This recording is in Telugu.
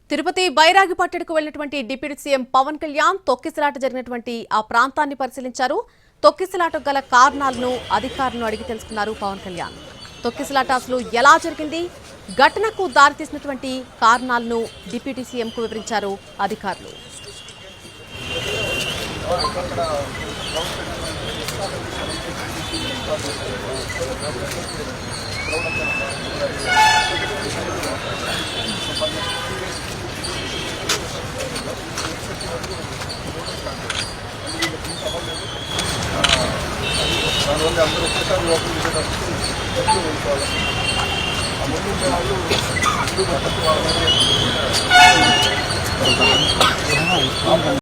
తిరుపతి బైరాగి పట్టణకు వెళ్లినటువంటి డిప్యూటీ సీఎం పవన్ కళ్యాణ్ తొక్కిసలాట జరిగినటువంటి ఆ ప్రాంతాన్ని పరిశీలించారు. తొక్కిసలాటకు గల కారణాలను అధికారులను అడిగి తెలుసుకున్నారు పవన్ కళ్యాణ్. తొక్కిసలాట అసలు ఎలా జరిగింది, ఘటనకు దారితీసినటువంటి కారణాలను డిప్యూటీ సీఎంకు వివరించారు అధికారులు. దానివల్ల అందరూ ఒక్కసారి ఓపెన్ చేసేటప్పుడు ముందు వాళ్ళు